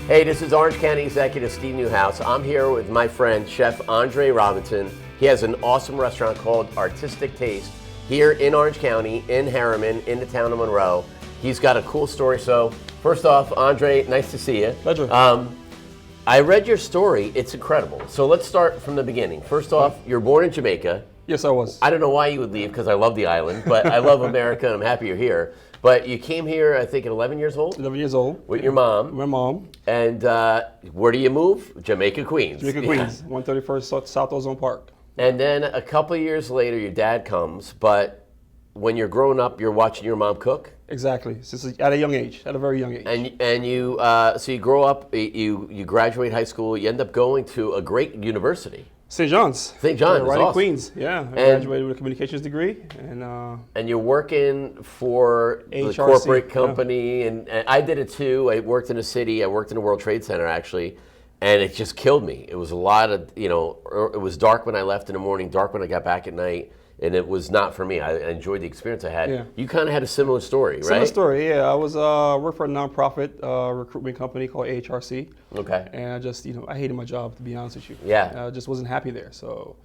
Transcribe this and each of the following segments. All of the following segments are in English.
Hey, this is Orange County Executive Steve Neuhaus. I'm here with my friend, Chef Andre Robinson. He has an awesome restaurant called Artistic Taste here in Orange County, in Harriman, in the town of Monroe. He's got a cool story. So, first off, Andre, nice to see you. Pleasure. I read your story. It's incredible. So let's start from the beginning. First off, you're born in Jamaica. Yes, I was. I don't know why you would leave because I love the island, but I love America and I'm happy you're here. But you came here, I think, at 11 years old? 11 years old. With your mom. My mom. And where do you move? Jamaica, Queens. Jamaica, Queens. 131st South Ozone Park. And then a couple of years later, your dad comes, but when you're growing up, you're watching your mom cook? Exactly. Since at a young age, at a very young age. And you, so you grow up, you graduate high school, you end up going to a great university. St. John's. St. John's, right awesome. in Queens. Yeah, I graduated with a communications degree, and you're working for the HRC, corporate company, and I did it too. I worked in a city. I worked in the World Trade Center actually, and it just killed me. It was a lot of, it was dark when I left in the morning, dark when I got back at night. And it was not for me. I enjoyed the experience I had. Yeah. You kind of had a similar story, right? Similar story, yeah. I was worked for a nonprofit recruitment company called HRC. Okay. And I just, I hated my job, to be honest with you. Yeah. I just wasn't happy there. So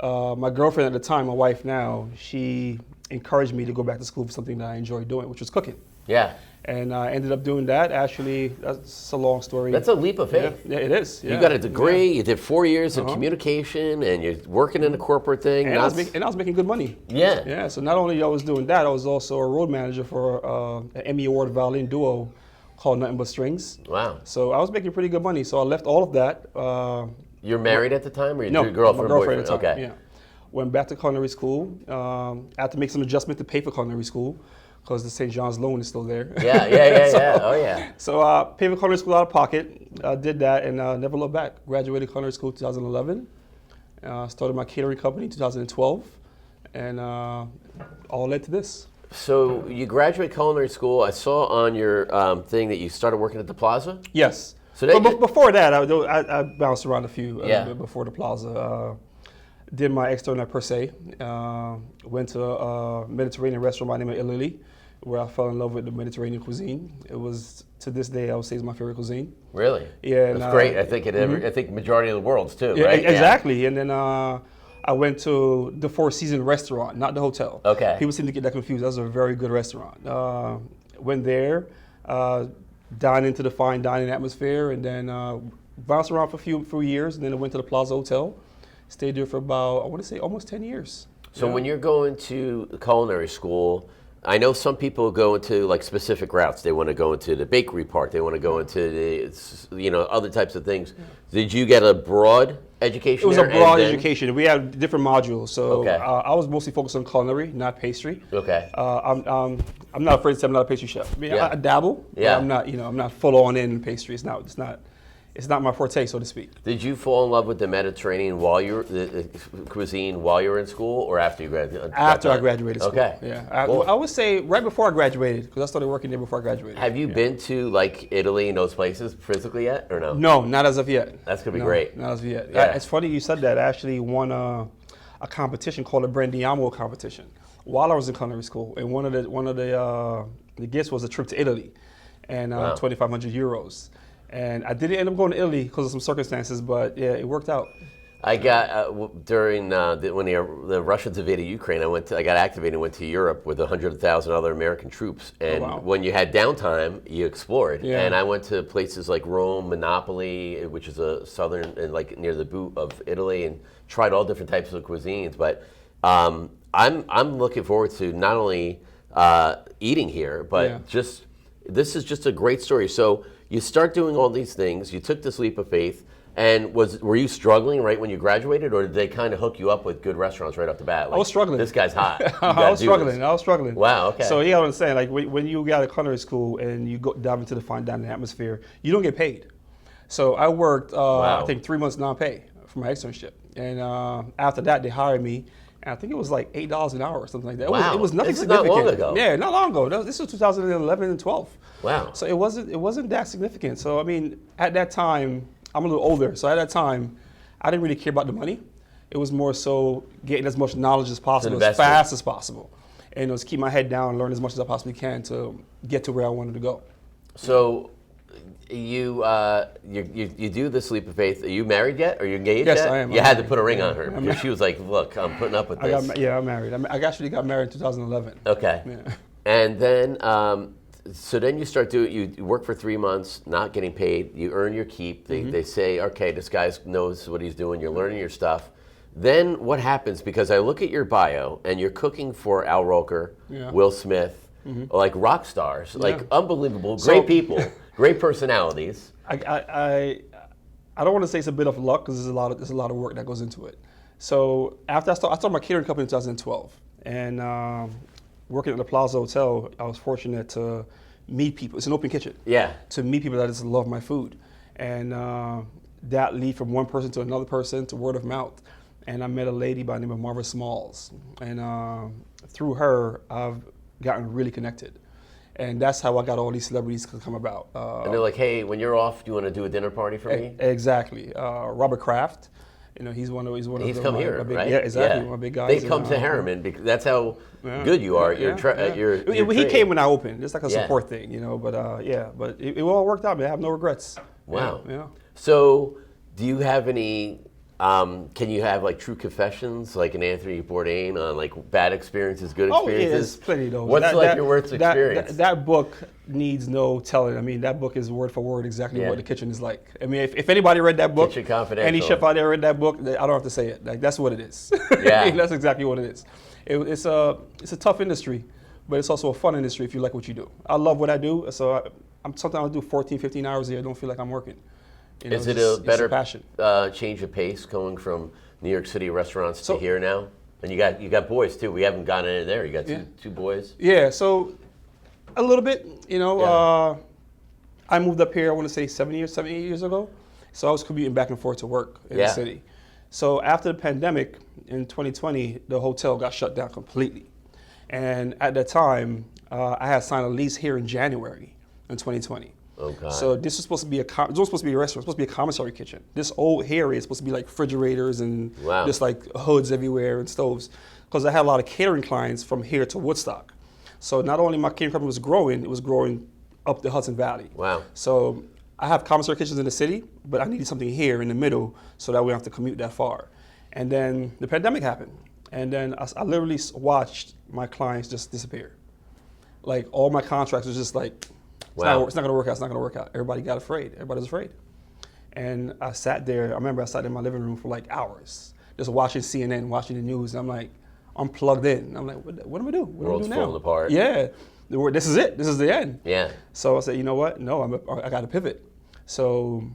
my girlfriend at the time, my wife now, she encouraged me to go back to school for something that I enjoyed doing, which was cooking. Yeah. And I ended up doing that. Actually, that's a long story. That's a leap of faith. Yeah, it is. Yeah. You got a degree. Yeah. You did 4 years in Uh-huh. communication, and you're working in a corporate thing. And I was making good money. Yeah. Yeah. So not only I was doing that, I was also a road manager for an Emmy Award violin duo called Nothing But Strings. Wow. So I was making pretty good money. So I left all of that. You're married at the time, or No, your girlfriend? my girlfriend at the time. Okay. Yeah. Went back to culinary school. I had to make some adjustment to pay for culinary school, because the St. John's loan is still there. Yeah. Oh, yeah. So paid for culinary school out of pocket, did that, and never looked back. Graduated culinary school 2011, started my catering company in 2012, and all led to this. So you graduated culinary school. I saw on your thing that you started working at the Plaza? Yes. So but before that, I bounced around a few Yeah. before the Plaza. Did my external per se. Went to a Mediterranean restaurant by the name of Italy, where I fell in love with the Mediterranean cuisine. It was, to this day, I would say, is my favorite cuisine. Really? Yeah. That's great. I think I think majority of the world's too, Yeah, right? exactly. Yeah. And then I went to the Four Seasons restaurant, not the hotel. Okay. People seem to get that confused. That was a very good restaurant. Went there, dined into the fine dining atmosphere, and then bounced around for a few years, and then I went to the Plaza Hotel. Stayed there for about, I want to say, almost 10 years. So when you're going to culinary school, I know some people go into like specific routes. They want to go into the bakery part. They want to go into the, other types of things. Did you get a broad education? It was there? a broad education. We had different modules. So Okay. I was mostly focused on culinary, not pastry. Okay. I'm not afraid to say I'm not a pastry chef. I mean, Yeah. I dabble. Yeah. But I'm not full on in pastry. It's not my forte, so to speak. Did you fall in love with the Mediterranean while you were the cuisine while you were in school, or after you graduated? After I graduated school. Okay. Yeah. Cool. I would say right before I graduated, because I started working there before I graduated. Have you been to like Italy and those places physically yet, or no? No, not as of yet. That's gonna be No, great. Not as of yet. Yeah. It's funny you said that. I actually won a competition called a Brandiamo competition while I was in culinary school, and one of the gifts was a trip to Italy, and Wow. 2,500 euros. And I didn't end up going to Italy because of some circumstances, but yeah, it worked out. I got during when the Russians invaded Ukraine. I got activated and went to Europe with 100,000 other American troops. And wow. when you had downtime, you explored. Yeah. And I went to places like Rome, Napoli, which is a southern and like near the boot of Italy, and tried all different types of cuisines. But I'm looking forward to not only eating here, but Yeah. this is just a great story. So you start doing all these things. You took this leap of faith. And were you struggling right when you graduated, or did they kind of hook you up with good restaurants right off the bat? Like, I was struggling. This guy's hot. I was struggling. Wow. Okay. So you gotta understand, like when you got a culinary school and you go dive into the fine dining atmosphere, you don't get paid. So I worked, I think 3 months non-pay for my externship, and after that they hired me. And I think it was like $8 an hour or something like that. Wow. It was nothing This is significant. not long ago. Yeah, not long ago. This was 2011 and 12. Wow. So it wasn't that significant. So I mean, at that time, I'm a little older. So at that time, I didn't really care about the money. It was more so getting as much knowledge as possible, as fast as possible, and it was keep my head down and learn as much as I possibly can to get to where I wanted to go. So you do this leap of faith. Are you married yet? Are you engaged Yes, yet? I am. You I'm had to married. put a ring Yeah. on her because she was like, "Look, I'm putting up with this." I'm married. I actually got married in 2011. Okay. Yeah. And then, so then you start doing. You work for 3 months, not getting paid. You earn your keep. They say, "Okay, this guy knows what he's doing. You're learning your stuff." Then what happens? Because I look at your bio, and you're cooking for Al Roker, Will Smith, like rock stars, like unbelievable, great people, great personalities. I don't want to say it's a bit of luck because there's a lot of work that goes into it. So after I started my catering company in 2012, and working at the Plaza Hotel, I was fortunate to meet people. It's an open kitchen. Yeah. To meet people that just love my food, and that lead from one person to another person to word of mouth. And I met a lady by the name of Marva Smalls, and through her, I've gotten really connected. And that's how I got all these celebrities to come about. And they're like, "Hey, when you're off, do you want to do a dinner party for me?" Exactly. Robert Kraft, he's one of He's the, come my, here, my big, right? Yeah, exactly. One of my big guys. They come to Harriman because that's how good you are. You're He came when I opened. It's like a Yeah. support thing, But but it all worked out, man. I have no regrets. Wow. Yeah. So, do you have any? Can you have like true confessions, like an Anthony Bourdain on like bad experiences, good experiences? Oh, yeah, there's plenty of those. What's your worst experience? That book needs no telling. I mean, that book is word for word exactly what the kitchen is like. I mean, if anybody read that book, Kitchen Confidential. any chef out there read that book, I don't have to say it. Like that's what it is. Yeah. That's exactly what it is. It's a tough industry, but it's also a fun industry if you like what you do. I love what I do, so sometimes I do 14, 15 hours a year. I don't feel like I'm working. Is it a better passion? Change of pace going from New York City restaurants to here now? And you got boys too. We haven't gotten into there. You got two boys. Yeah, so a little bit. I moved up here. I want to say 7, 8 years ago. So I was commuting back and forth to work in the city. So after the pandemic in 2020, the hotel got shut down completely. And at that time, I had signed a lease here in January in 2020. Oh God. So this was supposed to be it wasn't supposed to be a restaurant. It was supposed to be a commissary kitchen. This old area is supposed to be like refrigerators and just like hoods everywhere and stoves. Because I had a lot of catering clients from here to Woodstock. So not only my catering company was growing, it was growing up the Hudson Valley. Wow. So I have commissary kitchens in the city, but I needed something here in the middle so that we don't have to commute that far. And then the pandemic happened. And then I literally watched my clients just disappear. Like all my contracts was just like, it's not going to work out. It's not going to work out. Everybody got afraid. Everybody was afraid. And I sat there. I remember I sat in my living room for like hours, just watching CNN, watching the news. And I'm like, I'm plugged in. I'm like, what do we do? What World's do we do now? falling apart. Yeah, this is it. This is the end. Yeah. So I said, you know what? No, I got to pivot. So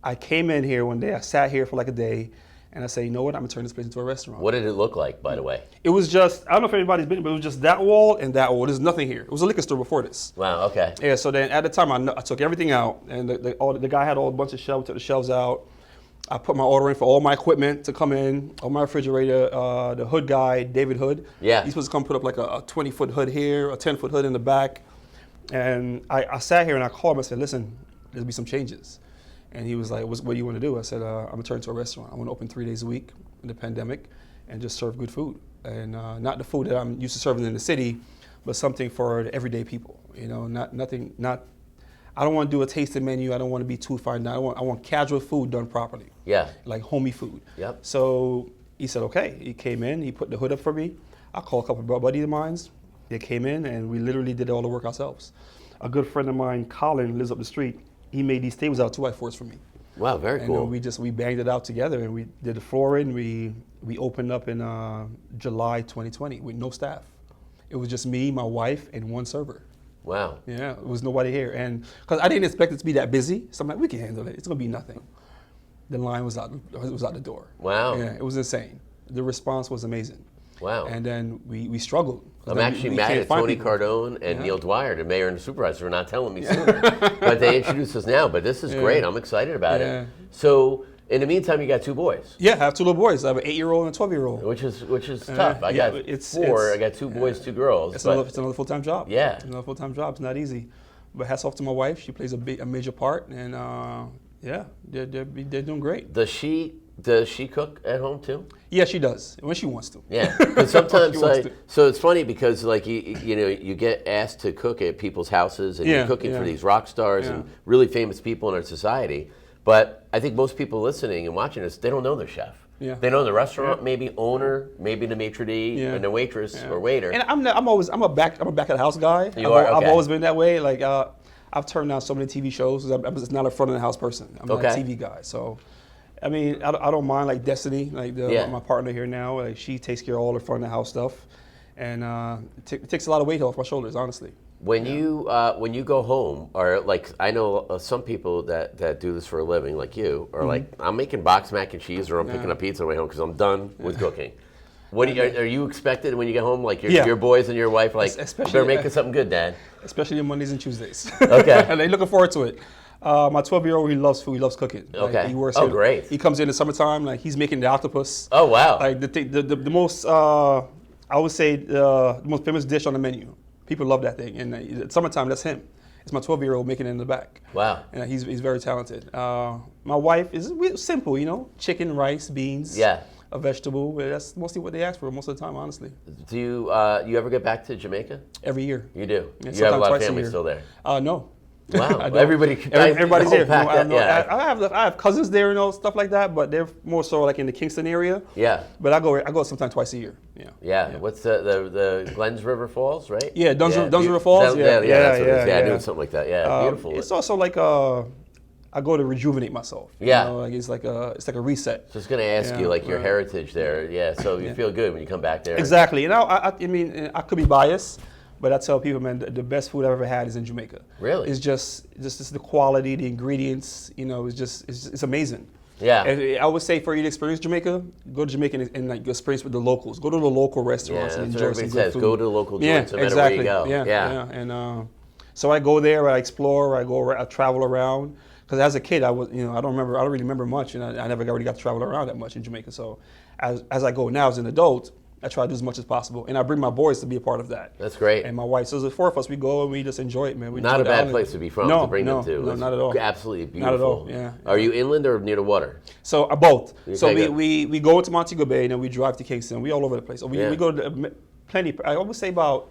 I came in here one day. I sat here for like a day. And I say, you know what? I'm gonna turn this place into a restaurant. What did it look like, by the way? It was just, I don't know if anybody's been, but it was just that wall and that wall. There's nothing here. It was a liquor store before this. Wow, okay. Yeah, so then at the time, I took everything out, and the guy had a bunch of shelves, took the shelves out. I put my order in for all my equipment to come in, all my refrigerator, the hood guy, David Hood. Yeah. He's supposed to come put up like a 20-foot hood here, a 10-foot hood in the back. And I sat here and I called him. I said, listen, there'll be some changes. And he was like, what do you want to do? I said, I'm going to turn into a restaurant. I want to open 3 days a week in the pandemic and just serve good food. And not the food that I'm used to serving in the city, but something for the everyday people. I don't want to do a tasting menu. I don't want to be too fine. I want casual food done properly. Yeah. Like homey food. Yep. So he said, okay. He came in, he put the hood up for me. I called a couple of buddies of mine. They came in and we literally did all the work ourselves. A good friend of mine, Colin, lives up the street. He made these tables out 2x4s for me. Wow, very cool. And we banged it out together and we did the flooring. We opened up in July 2020 with no staff. It was just me, my wife, and one server. Wow. Yeah, it was nobody here. And because I didn't expect it to be that busy, so I'm like, we can handle it. It's gonna be nothing. The line was out the door. Wow. Yeah, it was insane. The response was amazing. Wow. And then we struggled. I'm actually mad at Tony Cardone and Neil Dwyer, the mayor and the supervisor, for not telling me sooner. But they introduced us now. But this is great. I'm excited about it. So in the meantime, you got 2 boys. Yeah, I have 2 little boys. I have an 8-year-old and a 12-year-old. Which is tough. I got 4. I got 2 boys, 2 girls. It's another full-time job. Yeah. It's another full-time job. It's not easy. But hats off to my wife. She plays a major part. And they're doing great. Does she Does she cook at home too? Yeah, she does when she wants to. Yeah, because sometimes so it's funny because like you get asked to cook at people's houses and you're cooking for these rock stars and really famous people in our society. But I think most people listening and watching this, they don't know their chef. Yeah. They know the restaurant, maybe owner, maybe the maitre d' and the waitress or waiter. And I'm a back of the house guy. You are? Okay. I've always been that way. Like I've turned down so many TV shows. I'm just not a front of the house person. I'm not a TV guy. So, I mean, I don't mind like Destiny, like my partner here now. Like she takes care of all the front of the house stuff, and it takes a lot of weight off my shoulders, honestly. When you go home, or like I know some people that do this for a living, like you, are like I'm making box mac and cheese, or I'm picking up pizza on the way home because I'm done with cooking. What are you expected when you get home? Like your boys and your wife, like they're making something good, Dad. Especially on Mondays and Tuesdays. Okay. And they're looking forward to it. My 12-year-old, he loves food. He loves cooking. Okay. Like, he works great. He comes in the summertime, like he's making the octopus. Oh wow. Like the most I would say the most famous dish on the menu. People love that thing, and summertime, that's him. It's my 12-year-old making it in the back. Wow. And he's very talented. My wife is simple, chicken, rice, beans. Yeah. A vegetable. That's mostly what they ask for most of the time, honestly. Do you ever get back to Jamaica? Every year. You do. Yeah, you have a lot of family still there. No. Wow. Everybody's there. I have cousins there and stuff like that, but they're more so like in the Kingston area. Yeah. But I go sometimes twice a year. Yeah. Yeah. What's the Glens River Falls, right? Yeah, Duns River Falls. Yeah, I knew something like that. Yeah, beautiful. It's also like I go to rejuvenate myself. Yeah. It's like a reset. Just gonna ask you like your heritage there. Yeah. So you feel good when you come back there. Exactly. I mean, I could be biased, but I tell people, man, the best food I've ever had is in Jamaica. Really? It's just the quality, the ingredients. It's amazing. Yeah. And I would say for you to experience Jamaica, go to Jamaica and like experience with the locals. Go to the local restaurants and enjoy some good food. Go to the local joints no matter where you go. Yeah. And so I go there, I explore, I travel around. Because as a kid, I don't really remember much, and I never really got to travel around that much in Jamaica. So as I go now as an adult, I try to do as much as possible, and I bring my boys to be a part of that. That's great. And my wife. So the four of us, we go and we just enjoy it, man. We not a bad place to be from to bring them to. No, not at all. Absolutely beautiful. Not at all. Yeah. Are you inland or near the water? So both. Okay, so we go into Montego Bay and then we drive to Kingston. We all over the place. So we go to plenty. I would say about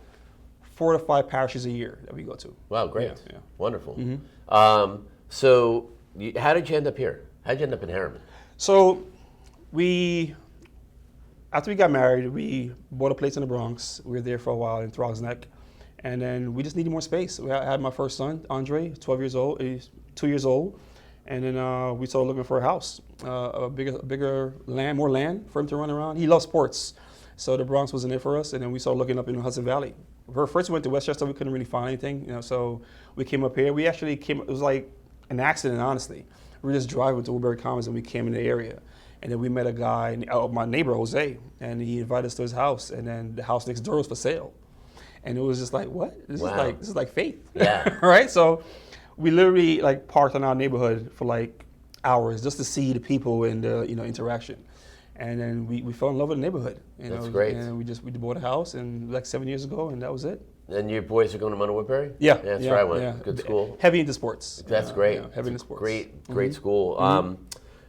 4 to 5 parishes a year that we go to. Wow, great. Yeah. Wonderful. Mm-hmm. So how did you end up here? How did you end up in Harriman? So after we got married, we bought a place in the Bronx. We were there for a while in Throgs Neck. And then we just needed more space. I had my first son, Andre, 12 years old. He's 2 years old. And then we started looking for a house, a bigger land, more land for him to run around. He loves sports. So the Bronx wasn't there for us. And then we started looking up in the Hudson Valley. First we went to Westchester, we couldn't really find anything. So we came up here. We actually it was like an accident, honestly. We were just driving to Woodbury Commons and we came in the area. And then we met a guy, my neighbor, Jose, and he invited us to his house. And then the house next door was for sale. And it was just like, what? This is like fate. Yeah. Right? So we literally like parked in our neighborhood for like hours just to see the people and the interaction. And then we fell in love with the neighborhood. That's great. And we bought a house and like 7 years ago, and that was it. And your boys are going to Mount Woodbury? Yeah. That's where I went. Yeah. Good school. Heavy into sports. That's great. Heavy into sports. Great school.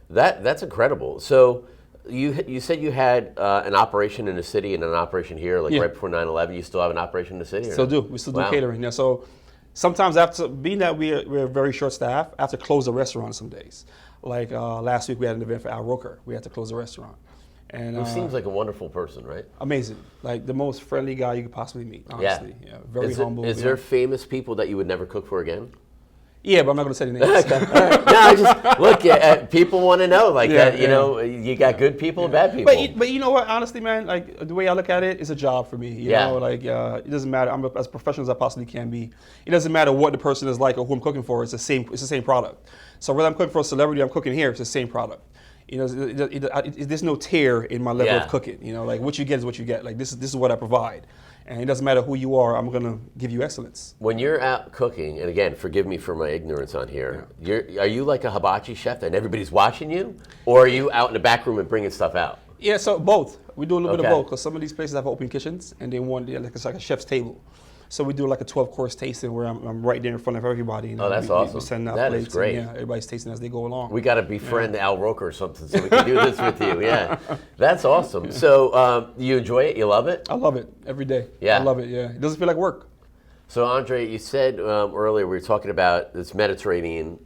That's incredible. So you said you had an operation in the city and an operation here, like right before 9/11. You still have an operation in the city? Still do. We still do catering. Yeah. So sometimes after being that we're very short staffed, I have to close the restaurant some days. Like last week we had an event for Al Roker. We had to close the restaurant. And who seems like a wonderful person, right? Amazing. Like the most friendly guy you could possibly meet, honestly. Yeah. Very humble. Is there famous people that you would never cook for again? Yeah, but I'm not going to say the names. No, I just look. People want to know, like that. You got good people and bad people. But you know what? Honestly, man, like the way I look at it, it's a job for me. You know, like it doesn't matter. I'm as professional as I possibly can be. It doesn't matter what the person is like or who I'm cooking for. It's the same product. So whether I'm cooking for a celebrity, I'm cooking here. It's the same product. There's no tear in my level of cooking. Like what you get is what you get. Like this is what I provide. And it doesn't matter who you are, I'm going to give you excellence. When you're out cooking, and again, forgive me for my ignorance on here, are you like a hibachi chef and everybody's watching you? Or are you out in the back room and bringing stuff out? Yeah, so both. We do a little bit of both, because some of these places have open kitchens and they want, it's like a chef's table. So we do like a 12-course tasting where I'm right there in front of everybody. You know, Oh, that's we awesome. send out That plates is great. And, yeah, everybody's tasting as they go along. We got to befriend Al Roker or something so we can do this with you. Yeah, that's awesome. So you enjoy it? You love it? I love it every day. Yeah. I love it, yeah. It doesn't feel like work. So Andre, you said earlier we were talking about this Mediterranean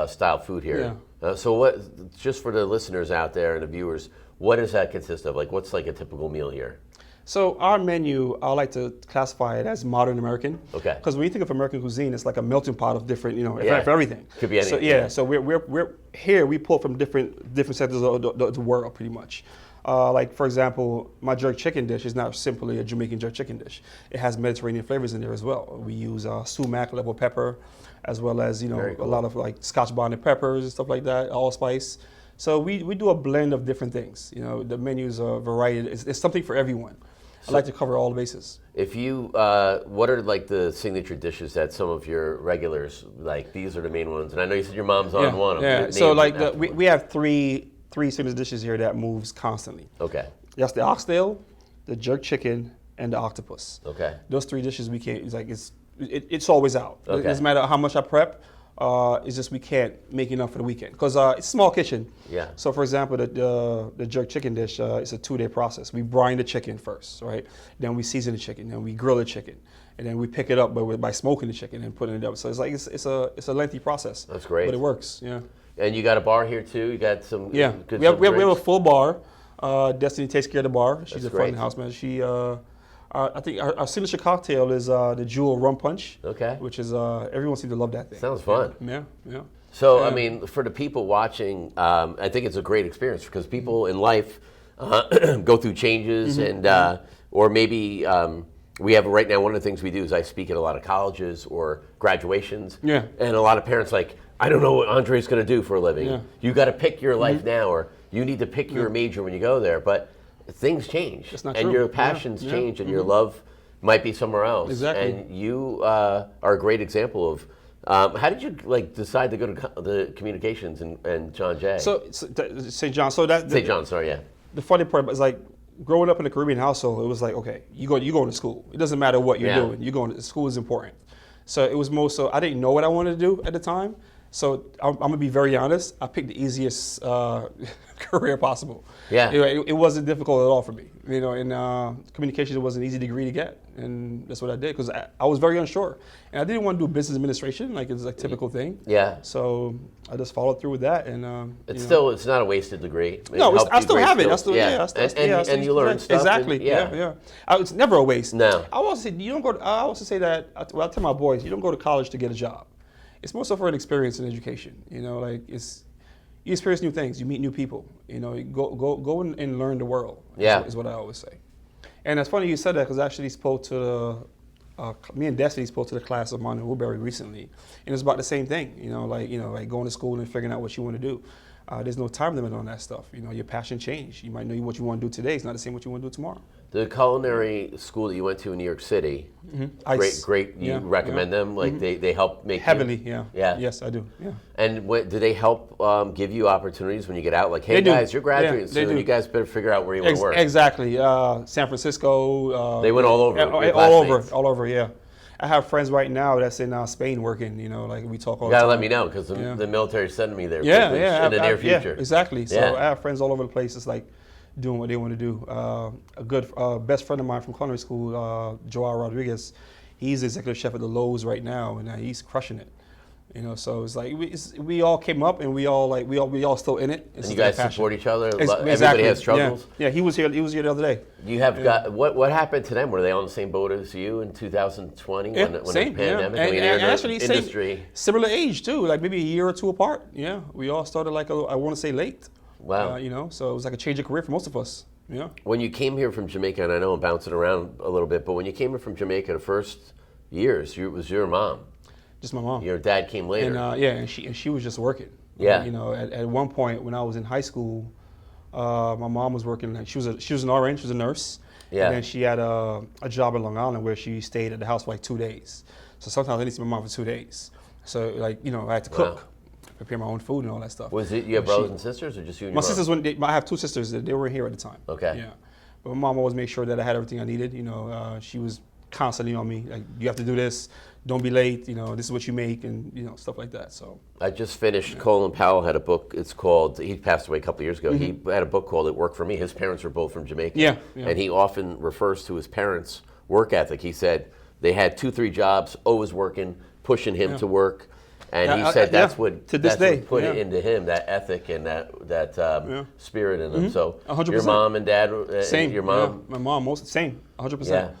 style food here. Yeah. So what, just for the listeners out there and the viewers, what does that consist of? Like, what's like a typical meal here? So our menu, I like to classify it as modern American. Okay. Because when you think of American cuisine, it's like a melting pot of different, for everything. Could be anything. So yeah, so we're here. We pull from different sectors of the world, pretty much. Like for example, my jerk chicken dish is not simply a Jamaican jerk chicken dish. It has Mediterranean flavors in there as well. We use sumac level pepper, as well as Very cool. a lot of like Scotch bonnet peppers and stuff like that, allspice. So we do a blend of different things. The menu's a variety. It's something for everyone. I like to cover all the bases. If you, what are like the signature dishes that some of your regulars like? These are the main ones, and I know you said your mom's on one of them. Yeah. So like we have three signature dishes here that moves constantly. Okay. That's the oxtail, the jerk chicken, and the octopus. Okay. Those three dishes we can't. It's always out. Okay. It doesn't matter how much I prep. It's just we can't make enough for the weekend because it's a small kitchen. Yeah. So for example, the jerk chicken dish is a 2-day process. We brine the chicken first, right? Then we season the chicken, then we grill the chicken, and then we pick it up by smoking the chicken and putting it up. So it's a lengthy process. That's great. But it works. Yeah. And you got a bar here too. You got some. Yeah. Good We have a drinks? full bar. Destiny takes care of the bar. She's That's a great. front house man. She. I think our signature cocktail is the Jewel Rum Punch. Okay. Which is everyone seems to love that thing. Sounds fun. Yeah. So, Yeah. I mean, for the people watching, I think it's a great experience because people in life go through changes or maybe we have right now, one of the things we do is I speak at a lot of colleges or graduations. Yeah. And a lot of parents like, I don't know what Andre's going to do for a living. Yeah. You got to pick your life now or you need to pick your major when you go there. But things change. That's not and true. your passions Yeah. change and your love might be somewhere else. Exactly. And you are a great example of how did you decide to go to the communications and John Jay? So St. John. So that St. John, sorry, yeah. the funny part is like growing up in a Caribbean household. It was like, okay, you going to school. It doesn't matter what you're doing. You going to school is important. So it was more so I didn't know what I wanted to do at the time. So I'm gonna be very honest. I picked the easiest career possible. Yeah. It wasn't difficult at all for me. In communications, it was an easy degree to get, and that's what I did because I was very unsure, and I didn't want to do business administration like it's a typical thing. Yeah. So I just followed through with that, and it's not a wasted degree. No, I still have it. And you learn stuff. Exactly. Yeah. It's never a waste. No. I always say you don't go. I also say that. I tell my boys, you don't go to college to get a job. It's more so for an experience in education. You experience new things. You meet new people. You go and learn the world. Yeah. Is what I always say. And it's funny you said that because I actually spoke to me and Destiny spoke to the class of mine in Woodbury recently, and it's about the same thing. Like going to school and figuring out what you want to do. There's no time limit on that stuff. Your passion change. You might know what you want to do today. It's not the same what you want to do tomorrow. The culinary school that you went to in New York City, great. You recommend them? Like they help make heavily. you? Yeah. Yes, I do. Yeah. And do they help give you opportunities when you get out? Like, hey guys, you're graduating soon. You guys better figure out where you want to work. Exactly. San Francisco. They went all over. All over. Yeah. I have friends right now that's in Spain working. Like we talk all the time. You gotta let me know because the military's sending me there. In the near future. Yeah, exactly. So I have friends all over the place. It's like doing what they want to do. A good best friend of mine from culinary school, Joao Rodriguez, he's the executive chef at the Lowe's right now, and he's crushing it. So it's like we all came up, and we all still in it. And you guys support each other. Exactly. Everybody has struggles. Yeah, he was here. He was here the other day. You have got what happened to them? Were they on the same boat as you in 2020 when the pandemic? And actually, industry. Similar age too, like maybe a year or two apart. Yeah, we all started like I want to say late. Wow. So it was like a change of career for most of us. Yeah. When you came here from Jamaica, and I know I'm bouncing around a little bit, but when you came here from Jamaica, the first years, it was your mom. Just my mom. Your dad came later. And she was just working. Yeah. At one point when I was in high school, my mom was working. She was an RN. She was a nurse. Yeah. And then she had a job in Long Island where she stayed at the house for like 2 days. So sometimes I didn't see my mom for 2 days. So I had to cook, prepare my own food and all that stuff. Was it you have brothers and sisters or just you and your mom? Sisters I have 2 sisters. They were here at the time. Okay. Yeah. But my mom always made sure that I had everything I needed. She was constantly on me. Like, you have to do this. Don't be late. You know, this is what you make, and you know, stuff like that. So I just finished. Colin Powell had a book. It's called. He passed away a couple of years ago. He had a book called "It Worked for Me." His parents were both from Jamaica. And he often refers to his parents' work ethic. He said they had 2-3 jobs, always working, pushing him to work. And he said that's what to this day what put it into him, that ethic and that spirit in him. So 100%. Your mom and dad, same. Your mom, my mom, same, 100%. Yeah.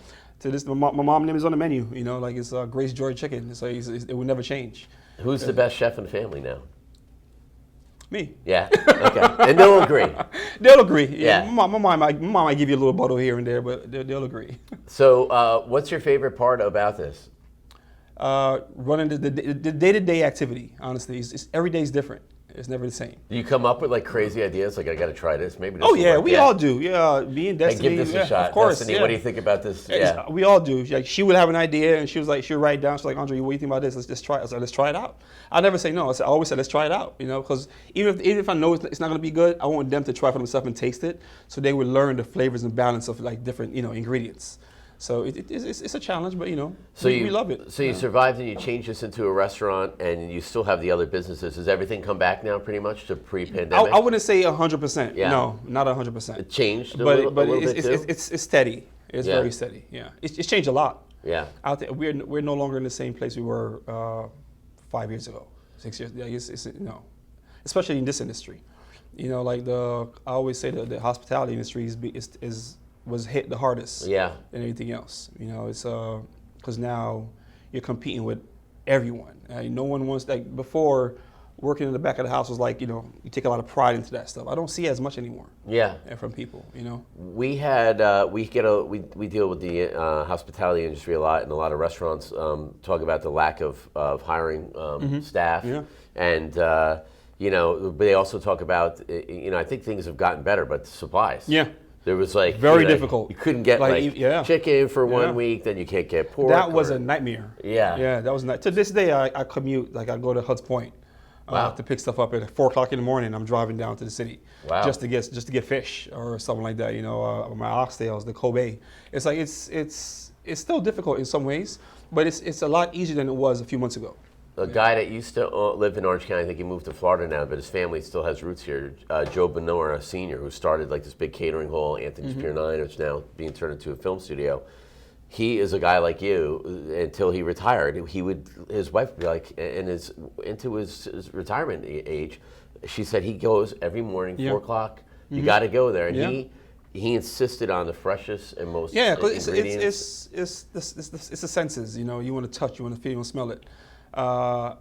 To this, my mom name is on the menu. You know, like it's Grace Joy Chicken. So it will never change. Who's the best chef in the family now? Me. Yeah. Okay. And they'll agree. They'll agree. Yeah. My mom might give you a little bottle here and there, but they'll agree. So, what's your favorite part about this? Running the day-to-day activity. Honestly, every day is different. It's never the same. Do you come up with like crazy ideas? Like, I got to try this. Maybe. This Oh will yeah, work. we all do. Yeah, me and Hey, Destiny. give this a shot. Of course. Destiny, what do you think about this? Yeah. We all do. Like, she would have an idea, and she would write it down. She's like, Andre, what do you think about this? Let's just try it. I was like, let's try it out. I never say no. I always say, let's try it out. You know, because even if I know it's not going to be good, I want them to try for themselves and taste it, so they would learn the flavors and balance of like different ingredients. So it's a challenge, but we love it. So you survived and you changed this into a restaurant, and you still have the other businesses. Has everything come back now, pretty much, to pre-pandemic? I wouldn't say 100%. Yeah. No, not 100%. It changed, but a little bit too? It's steady. It's very steady. Yeah, it's changed a lot. Yeah. Out there, we're no longer in the same place we were 5 years ago, 6 years. Yeah, it's especially in this industry. You know, like I always say that the hospitality industry was hit the hardest than anything else. You know, it's because now you're competing with everyone. No one wants, like before, working in the back of the house was like, you take a lot of pride into that stuff. I don't see it as much anymore. Yeah. From people, We had we deal with the hospitality industry a lot, and a lot of restaurants talk about the lack of hiring staff, and but they also talk about I think things have gotten better, but the supplies. Yeah. There was like very difficult. You couldn't get chicken for 1 week, then you can't get pork. That was a nightmare. Yeah, that was to this day. I commute, like I go to Hudson Point to pick stuff up at 4 o'clock in the morning. I'm driving down to the city just to get fish or something like that. My oxtails, the Kobe. It's like it's still difficult in some ways, but it's a lot easier than it was a few months ago. A guy that used to live in Orange County, I think he moved to Florida now, but his family still has roots here. Joe Benora Sr., who started like this big catering hall, Anthony's Pier 9, which is now being turned into a film studio. He is a guy like you until he retired. His wife would be like, into his retirement age, she said he goes every morning, 4 o'clock. You got to go there, and he insisted on the freshest and most ingredients. It's the senses. You want to touch, you want to feel, you want to smell it. When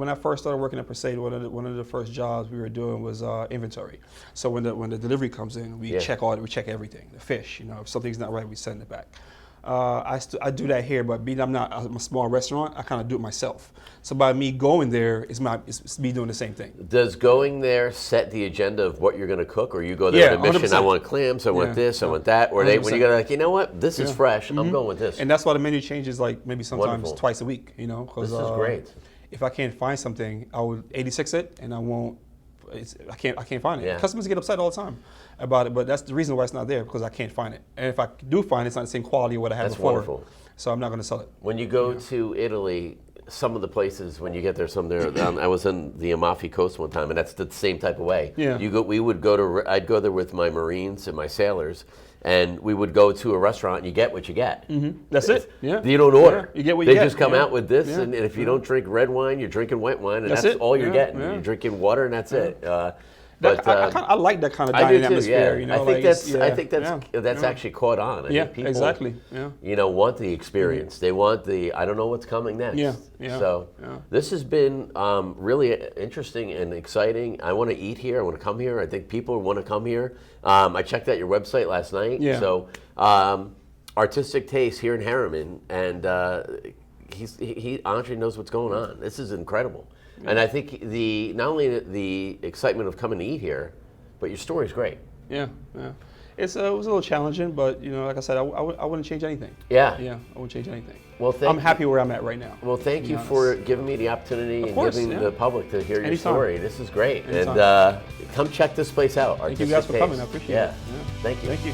I first started working at Presade, one of the first jobs we were doing was inventory. So when the delivery comes in, we check everything. The fish, if something's not right, we send it back. I do that here, but I'm a small restaurant, I kind of do it myself. So by me going there, it's me doing the same thing. Does going there set the agenda of what you're going to cook, or you go there with a mission? 100%. I want clams, I want this, I want that, or when you go like, you know what, this is fresh, I'm going with this. And that's why the menu changes, like maybe sometimes twice a week. This is great. If I can't find something, I will 86 it, and I won't. I can't find it. Yeah. Customers get upset all the time about it, but that's the reason why it's not there, because I can't find it. And if I do find it, it's not the same quality of what I had before. That's wonderful. So I'm not going to sell it. When you go to Italy, some of the places, when you get there, I was in the Amalfi Coast one time, and that's the same type of way. Yeah. I'd go there with my Marines and my sailors, and we would go to a restaurant, and you get what you get. Mm-hmm. That's it. Yeah. You don't order. Yeah. You get what you get. They just come out with this, and if you don't drink red wine, you're drinking white wine, and that's all you're getting. You're drinking water, and that's it. But I like that kind of dining atmosphere. I think that's actually caught on. I think people, exactly. Want the experience. They want the I don't know what's coming next. So this has been really interesting and exciting. I want to eat here. I want to come here. I think people want to come here. I checked out your website last night. Yeah. So Artistic Taste here in Harriman, and Andre knows what's going on. This is incredible. And I think not only the excitement of coming to eat here, but your story's great. Yeah. It was a little challenging, but like I said, I wouldn't change anything. Yeah, I wouldn't change anything. Well, I'm happy where I'm at right now. Well, thank you for giving me the opportunity and giving the public to hear your story. This is great. Anytime. And come check this place out. Thank you guys for coming. I appreciate it. Thank you. Thank you.